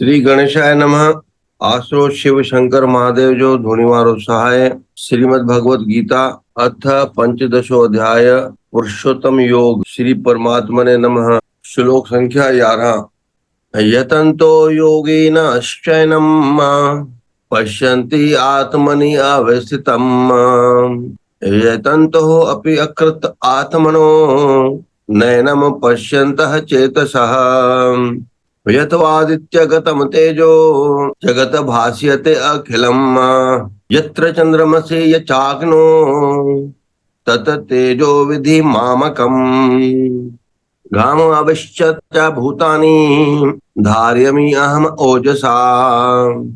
श्री गणेशाय नमः। आश्रो शिव शंकर महादेव जो धुनीवारो सहाय। श्रीमद् भगवत गीता अथ पंचदशो अध्याय पुरुषोत्तम योग। श्री परमात्मने नमः। श्लोक संख्या 11। यतन्तो योगिन शयनम् पश्यन्ति आत्मनि अवस्थितम् यतन्तो अपि अकृत आत्मनो नैनम् पश्यन्तः चेतसः यथवादित्यगतम् तेजो जगत भास्यते अखिलम् यत्र चन्द्रमसि यचाग्नो तत तेजो विधि मामकम् घामाविश्च भूतानि धारयामि अहम् ओजसा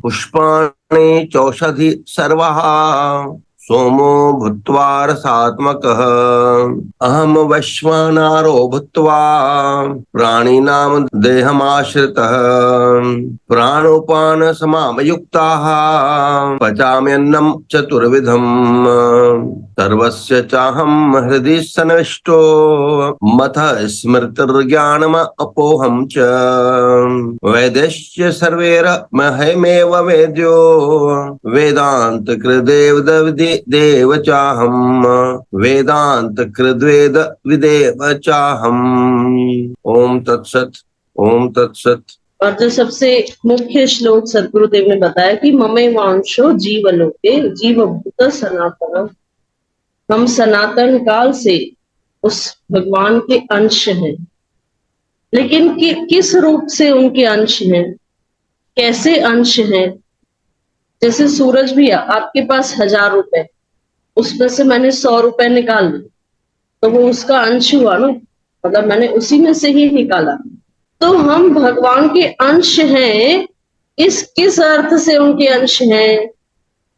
पुष्पाणि चौषधि सर्वाः सोमो भूत्वा रसात्मकः अहम् वैश्वानरो भूत्वा प्राणिनां देहमाश्रितः प्राणोपान समायुक्ताः पचाम्यन्नं चतुर्विधम् सर्वस्य चाहं हृदि सन्निविष्टो मतः स्मृतिर्ज्ञानम् अपोहं च वैद्यश्च सर्वैर्महमेव वेद्यो वेदांत कृदेव देव चाहम् वेदांत कृद्वेद विदेव चाहम्। ओम तत्सत। ओम तत्सत। और जो सबसे मुख्य श्लोक सदगुरुदेव ने बताया कि ममे वांशो जीवलोके जीवभूत सनातन। हम सनातन काल से उस भगवान के अंश हैं, लेकिन किस रूप से उनके अंश हैं, कैसे अंश हैं। जैसे सूरज भी आपके पास 1000 रुपए, उसमें से मैंने 100 रुपए निकाल लिए तो वो उसका अंश हुआ ना, मतलब मैंने उसी में से ही निकाला। तो हम भगवान के अंश हैं। किस अर्थ से उनके अंश हैं?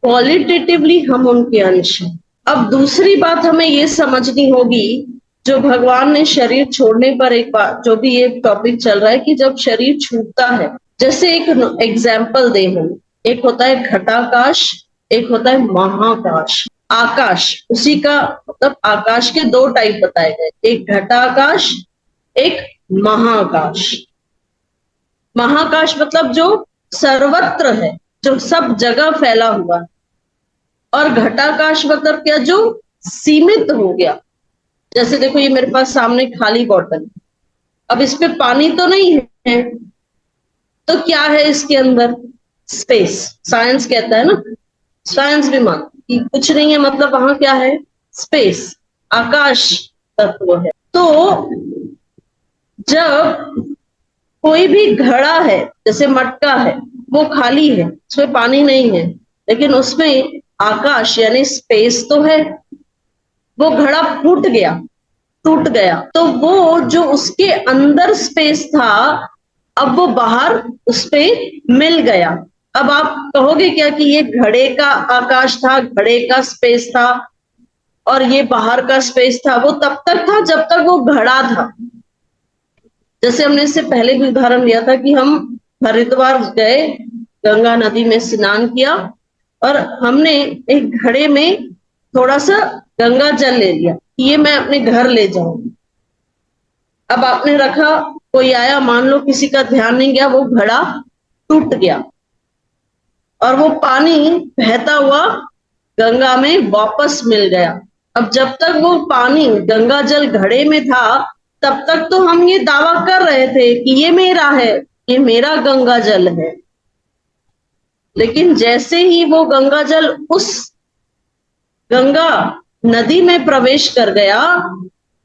क्वालिटेटिवली हम उनके अंश हैं। अब दूसरी बात हमें ये समझनी होगी, जो भगवान ने शरीर छोड़ने पर एक बार जो भी ये टॉपिक चल रहा है कि जब शरीर छूटता है, जैसे एक एग्जाम्पल दे हम, एक होता है घटाकाश, एक होता है महाकाश। आकाश उसी का मतलब आकाश के 2 टाइप बताए गए, एक घटाकाश एक महाकाश। महाकाश मतलब जो सर्वत्र है, जो सब जगह फैला हुआ है, और घटाकाश मतलब क्या, जो सीमित हो गया। जैसे देखो ये मेरे पास सामने खाली बॉटल, अब इस पे पानी तो नहीं है, तो क्या है इसके अंदर? स्पेस। साइंस कहता है ना, साइंस भी मानती कि कुछ नहीं है, मतलब वहां क्या है? स्पेस, आकाश तत्व है। तो जब कोई भी घड़ा है, जैसे मटका है, वो खाली है, उसमें पानी नहीं है, लेकिन उसमें आकाश यानी स्पेस तो है। वो घड़ा फूट गया, टूट गया, तो वो जो उसके अंदर स्पेस था, अब वो बाहर उस पे मिल गया। अब आप कहोगे क्या कि ये घड़े का आकाश था, घड़े का स्पेस था, और ये बाहर का स्पेस था। वो तब तक था जब तक वो घड़ा था। जैसे हमने इससे पहले भी उदाहरण लिया था कि हम हरिद्वार गए, गंगा नदी में स्नान किया, और हमने एक घड़े में थोड़ा सा गंगा जल ले लिया, ये मैं अपने घर ले जाऊंगी। अब आपने रखा, कोई आया, मान लो किसी का ध्यान नहीं गया, वो घड़ा टूट गया और वो पानी बहता हुआ गंगा में वापस मिल गया। अब जब तक वो पानी गंगा जल घड़े में था, तब तक तो हम ये दावा कर रहे थे कि ये मेरा है, ये मेरा गंगा जल है। लेकिन जैसे ही वो गंगा जल उस गंगा नदी में प्रवेश कर गया,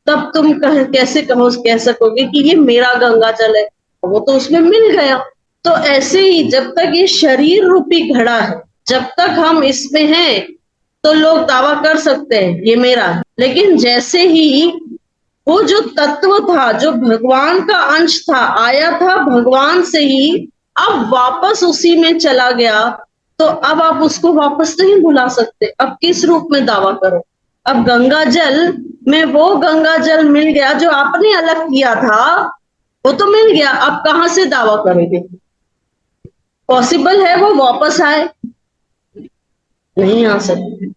तब तुम कैसे कह सकोगे कि ये मेरा गंगा जल है? वो तो उसमें मिल गया। तो ऐसे ही जब तक ये शरीर रूपी घड़ा है, जब तक हम इसमें हैं, तो लोग दावा कर सकते हैं ये मेरा है। लेकिन जैसे ही वो जो तत्व था, जो भगवान का अंश था, आया था भगवान से ही, अब वापस उसी में चला गया, तो अब आप उसको वापस नहीं बुला सकते। अब किस रूप में दावा करो? अब गंगा जल में वो गंगा जल मिल गया जो आपने अलग किया था, वो तो मिल गया, अब कहां से दावा करोगे? पॉसिबल है वो वापस आए? नहीं आ सकते।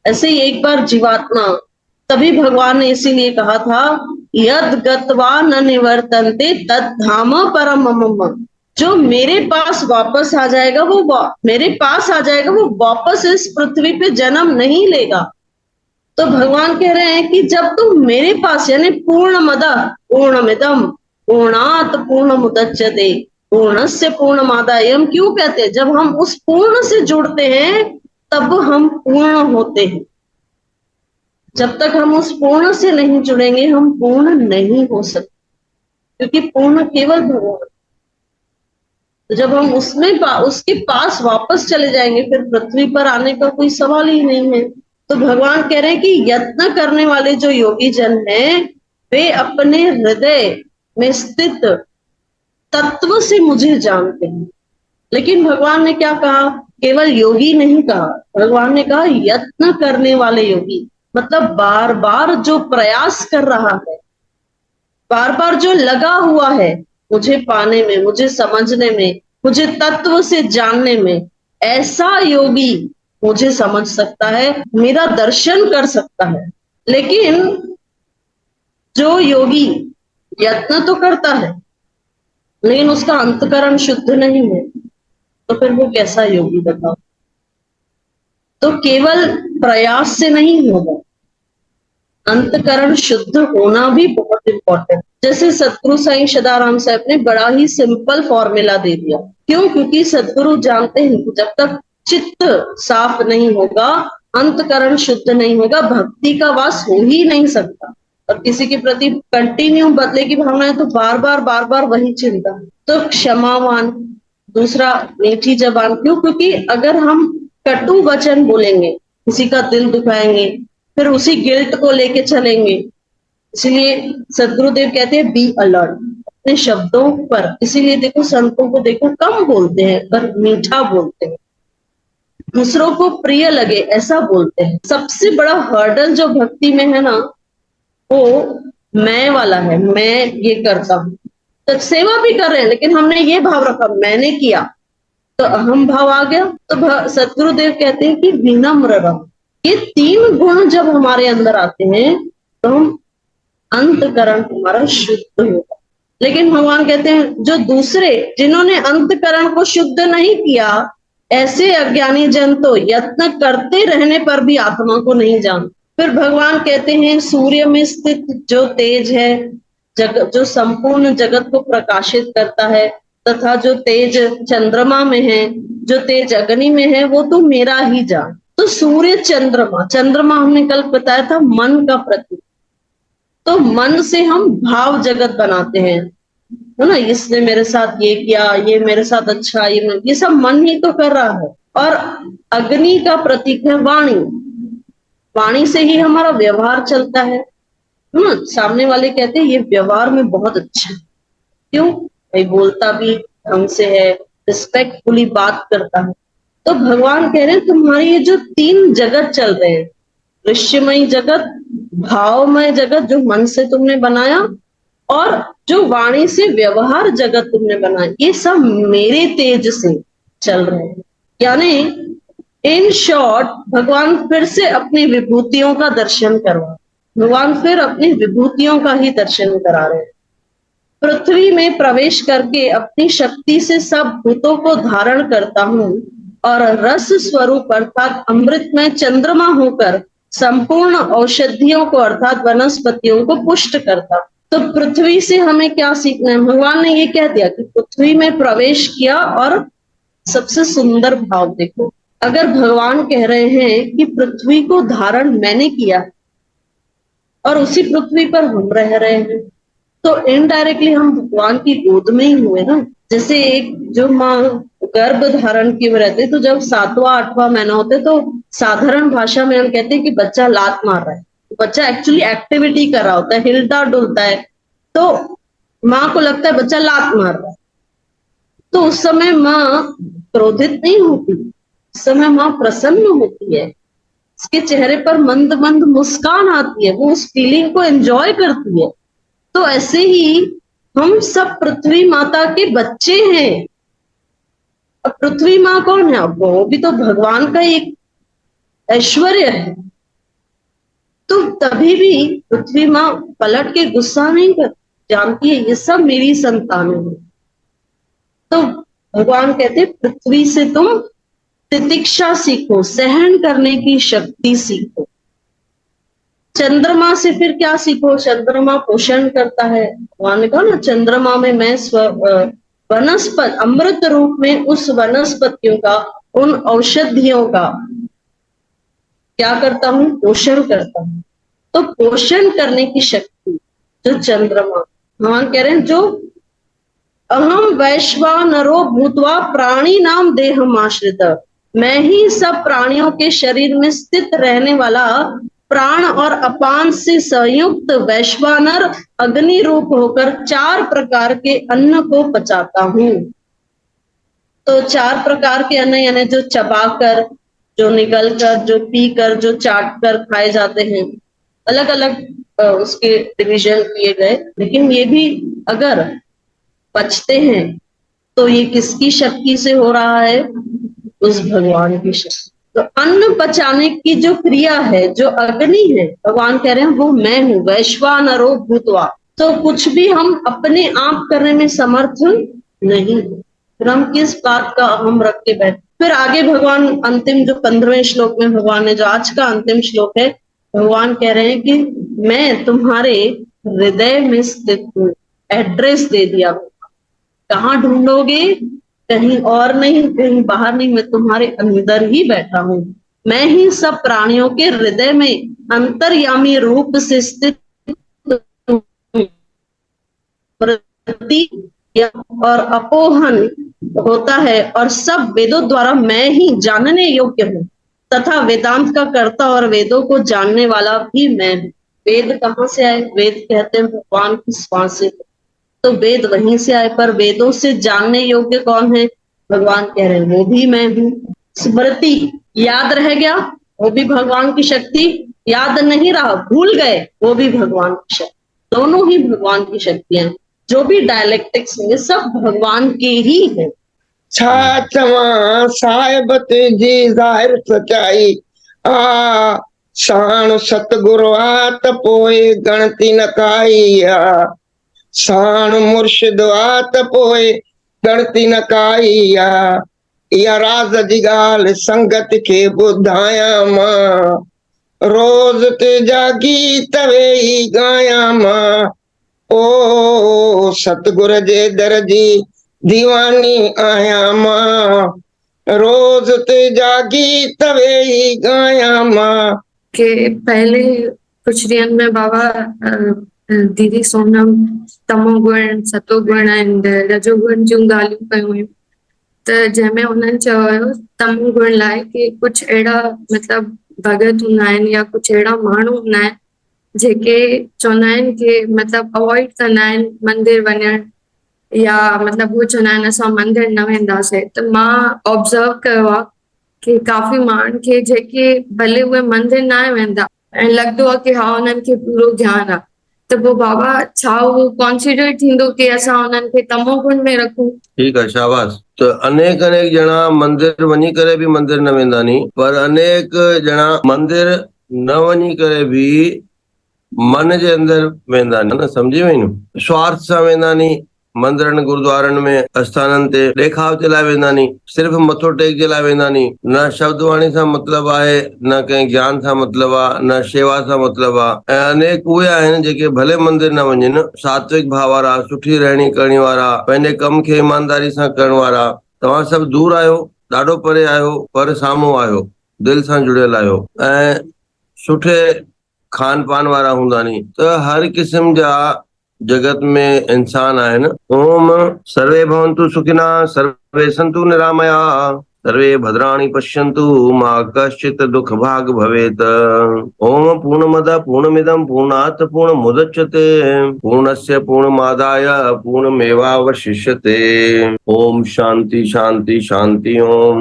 ऐसे ही एक बार जीवात्मा, तभी भगवान ने इसीलिए कहा था, यद गत्वा न निवर्तन्ते तद धाम परम मम। जो मेरे पास वापस आ जाएगा मेरे पास आ जाएगा, वो वापस इस पृथ्वी पे जन्म नहीं लेगा। तो भगवान कह रहे हैं कि जब तुम मेरे पास, यानी पूर्णमदः पूर्णमिदं पूर्णात् पूर्णमुदच्यते पूर्णस्य पूर्णमादाय, क्यों कहते हैं? जब हम उस पूर्ण से जुड़ते हैं तब हम पूर्ण होते हैं। जब तक हम उस पूर्ण से नहीं जुड़ेंगे हम पूर्ण नहीं हो सकते, क्योंकि पूर्ण केवल भगवान। तो जब हम उसके पास वापस चले जाएंगे फिर पृथ्वी पर आने का कोई सवाल ही नहीं है। तो भगवान कह रहे हैं कि यत्न करने वाले जो योगी जन हैं वे अपने हृदय में स्थित तत्व से मुझे जानते हैं। लेकिन भगवान ने क्या कहा? केवल योगी नहीं कहा, भगवान ने कहा यत्न करने वाले योगी, मतलब बार बार जो प्रयास कर रहा है, बार बार जो लगा हुआ है मुझे पाने में, मुझे समझने में, मुझे तत्व से जानने में, ऐसा योगी मुझे समझ सकता है, मेरा दर्शन कर सकता है। लेकिन जो योगी यत्न तो करता है लेकिन उसका अंतकरण शुद्ध नहीं है, तो फिर वो कैसा योगी बताओ? तो केवल प्रयास से नहीं होगा, अंतकरण शुद्ध होना भी बहुत इंपॉर्टेंट। जैसे सदगुरु साईं सदाराम साहब ने बड़ा ही सिंपल फॉर्मूला दे दिया। क्यों? क्योंकि सदगुरु जानते हैं कि जब तक चित्त साफ नहीं होगा, अंतकरण शुद्ध नहीं होगा, भक्ति का वास हो ही नहीं सकता। और किसी के प्रति कंटिन्यू बदले की भावना है तो बार बार वही चिंता। तो क्षमावान, दूसरा मीठी जबान। क्यों? क्योंकि अगर हम कटु वचन बोलेंगे, किसी का दिल दुखाएंगे, फिर उसी गिल्ट को लेके चलेंगे। इसलिए सदगुरुदेव कहते हैं बी अलर्ट अपने शब्दों पर। इसीलिए देखो संतों को देखो कम बोलते हैं पर मीठा बोलते हैं, दूसरों को प्रिय लगे ऐसा बोलते हैं। सबसे बड़ा हर्डल जो भक्ति में है ना, वो मैं वाला है। मैं ये करता हूँ, तो सेवा भी कर रहे हैं लेकिन हमने ये भाव रखा मैंने किया, तो अहम भाव आ गया। तो सदगुरुदेव कहते हैं कि विनम्र रहो। ये तीन गुण जब हमारे अंदर आते हैं तो हम अंतकरण हमारा शुद्ध होगा। लेकिन भगवान कहते हैं जो दूसरे जिन्होंने अंतकरण को शुद्ध नहीं किया, ऐसे अज्ञानी जन तो यत्न करते रहने पर भी आत्मा को नहीं जानते। फिर भगवान कहते हैं सूर्य में स्थित जो तेज है, जो संपूर्ण जगत को प्रकाशित करता है, तथा जो तेज चंद्रमा में है, जो तेज अग्नि में है, वो तो मेरा ही जान। तो सूर्य चंद्रमा, चंद्रमा हमने कल बताया था मन का प्रतीक। तो मन से हम भाव जगत बनाते हैं, है ना, इसने मेरे साथ ये किया, ये मेरे साथ अच्छा, ये सब मन ही तो कर रहा है। और अग्नि का प्रतीक है वाणी, वाणी से ही हमारा व्यवहार चलता है ना। सामने वाले कहते हैं ये व्यवहार में बहुत अच्छा है, क्यों भाई? बोलता भी ढंग से है, रिस्पेक्टफुली बात करता है। तो भगवान कह रहे हैं तुम्हारी ये जो तीन जगत चल रहे हैं, दृश्यमय जगत, भावमय जगत जो मन से तुमने बनाया, और जो वाणी से व्यवहार जगत तुमने बनाया, ये सब मेरे तेज से चल रहे हैं। यानी इन शॉर्ट भगवान फिर से अपनी विभूतियों का दर्शन करवा, भगवान फिर अपनी विभूतियों का ही दर्शन करा रहे हैं। पृथ्वी में प्रवेश करके अपनी शक्ति से सब भूतों को धारण करता हूँ और रस स्वरूप अर्थात अमृत में चंद्रमा होकर संपूर्ण औषधियों को अर्थात वनस्पतियों को पुष्ट करता। तो पृथ्वी से हमें क्या सीखना है? भगवान ने ये कह दिया कि पृथ्वी में प्रवेश किया, और सबसे सुंदर भाव देखो, अगर भगवान कह रहे हैं कि पृथ्वी को धारण मैंने किया और उसी पृथ्वी पर हम रह रहे हैं, तो इनडायरेक्टली हम भगवान की गोद में ही हुए ना। जैसे एक जो माँ गर्भ धारण किए रहते, तो जब 7वां 8वां महीना होते तो साधारण भाषा में हम कहते हैं कि बच्चा लात मार रहा है, तो बच्चा एक्चुअली एक्टिविटी कर रहा होता है, हिलता डुलता है, तो माँ को लगता है बच्चा लात मार रहा है। तो उस समय माँ क्रोधित नहीं होती, उस समय माँ प्रसन्न होती है, उसके चेहरे पर मंद मंद मुस्कान आती है, वो उस फीलिंग को एंजॉय करती है। तो ऐसे ही हम सब पृथ्वी माता के बच्चे हैं। अब पृथ्वी माँ कौन है? वो भी तो भगवान का एक ऐश्वर्य है। तो तभी भी पृथ्वी माँ पलट के गुस्सा नहीं करती, जानती है ये सब मेरी संतान है। तो भगवान कहते हैं, पृथ्वी से तुम तितिक्षा सीखो, सहन करने की शक्ति सीखो। चंद्रमा से फिर क्या सीखो? चंद्रमा पोषण करता है। भगवान ने कहा ना, चंद्रमा में मैं वनस्पत अमृत रूप में उस वनस्पतियों का, उन औषधियों का क्या करता हूँ? पोषण करता हूँ। तो पोषण करने की शक्ति जो चंद्रमा, भगवान कह रहे हैं, जो अहम वैश्वानरो भूतवा प्राणी नाम देहम आश्रित, मैं ही सब प्राणियों के शरीर में स्थित रहने वाला प्राण और अपान से संयुक्त वैश्वानर अग्नि रूप होकर 4 प्रकार के अन्न को पचाता हूँ। तो 4 प्रकार के अन्न यानी जो चबाकर, जो निगलकर, जो पीकर, जो चाटकर खाए जाते हैं, अलग अलग उसके डिवीजन किए गए। लेकिन ये भी अगर पचते हैं तो ये किसकी शक्ति से हो रहा है? उस भगवान की शक्ति। तो अन्न पचाने की जो क्रिया है, जो अग्नि है, भगवान कह रहे हैं वो मैं हूँ, वैश्वानरो भूतवा। तो कुछ भी हम अपने आप करने में समर्थ नहीं, फिर हम किस बात का अहम रख के बैठे। फिर आगे भगवान अंतिम जो 15वें श्लोक में भगवान ने, जो आज का अंतिम श्लोक है, भगवान कह रहे हैं कि मैं तुम्हारे हृदय में स्थित हूँ। एड्रेस दे दिया। कहाँ ढूंढोगे? कहीं और नहीं, कहीं बाहर नहीं, मैं तुम्हारे अंदर ही बैठा हूँ। मैं ही सब प्राणियों के हृदय में अंतर्यामी रूप से स्थित और अपोहन होता है, और सब वेदों द्वारा मैं ही जानने योग्य हूँ, तथा वेदांत का कर्ता और वेदों को जानने वाला भी मैं हूँ। वेद कहाँ से आए? वेद कहते हैं भगवान की श्वास से। तो वेद वहीं से आए, पर वेदों से जानने योग्य कौन है? भगवान कह रहे हैं वो भी मैं हूँ। स्मृति याद रह गया, वो भी भगवान की शक्ति। याद नहीं रहा, भूल गए, वो भी भगवान की शक्ति। दोनों ही भगवान की शक्तियां। जो भी डायलेक्टिक्स होंगे सब भगवान के ही है। छाचवा साहिबत जी जाहिर सच्चाई, आ शान सतगुरु आत पोए गणती न काईया, शान मुर्शिद आत पोए गणती न काईया, या राज जी गाल संगत के बुधाया मां, रोज ते जागी तवे ही गाया मां, ओ सतगुर जे दर्जी दीवानी आया मां, रोज ते जागी तवे ही गाया मां। के पहले कुछ ॾींहंनि में बाबा दीदी सोनम तमोगुण, सतोगुण ऐं रजोगुण जूं ॻाल्हियूं कयूं हुयूं। त जंहिंमें उन्हनि चयो हुयो तमोगुण लाइ कि कुझु अहिड़ा मतिलबु भगत हूंदा आहिनि या कुझु अहिड़ा माण्हू हूंदा आहिनि जेके चवंदा आहिनि कि मतिलबु अवॉइड कंदा आहिनि मंदिर वञणु, या मतिलबु उहे चवंदा आहिनि असां मंदिर न वेंदासीं। त मां ऑब्ज़र्व कयो आहे कि काफ़ी माण्हुनि खे जेके भले उहे मंदिर न वेंदा ऐं लॻंदो आहे कि हा उन्हनि खे पूरो ज्ञान आहे, त पोइ बाबा छा उहो कॉन्सिडर थींदो कि असां उन्हनि खे तमोगुण में रखूं? ठीक है, शाबाश। तो अनेक ॼणा मंदिर वञी करे बि मंदिर न वेंदा नी, पर अनेक ॼणा मंदिर न वञी करे बि मन जे अंदर वेंदा नी, न समझी वई न? स्वार्थ सां वेंदा नी मंदिरनि गुरुद्वारनि में, आस्थाननि ते ॾेखाव जे लाइ वेंदा नी, सिर्फ़ मथो टेक जे लाइ वेंदा नी। न शब्द वाणी सां मतिलबु आहे, न कंहिं ज्ञान सां मतिलबु आहे, न शेवा सां मतिलबु आहे। ऐं अनेक उहे आहिनि जेके भले मंदिर न वञनि, सात्विक भाव वारा, सुठी रहणी करणी वारा, पंहिंजे कम खे ईमानदारी सां करण वारा। तव्हां सभु दूर आहियो, ॾाढो परे आहियो, पर साम्हूं आहियो, दिलि सां जुड़ियल आहियो ऐं सुठे खान पान वारा हूंदा नी। त हर किस्म जा जगत में इंसान आहिनि। ओम सर्वे भवन्तु सुखिना, सर्वे सन्तु निरामया, सर्वे भद्राणि पश्यन्तु, मा कश्चित् दुःख भाग् भवेत्। ओम पूर्णमदः पूर्णमिदं पूर्णात् पूर्णमुदच्यते, पूर्णस्य पूर्णमादाय पूर्णमेवावशिष्यते। ओम शांति शांति शांति। ओम।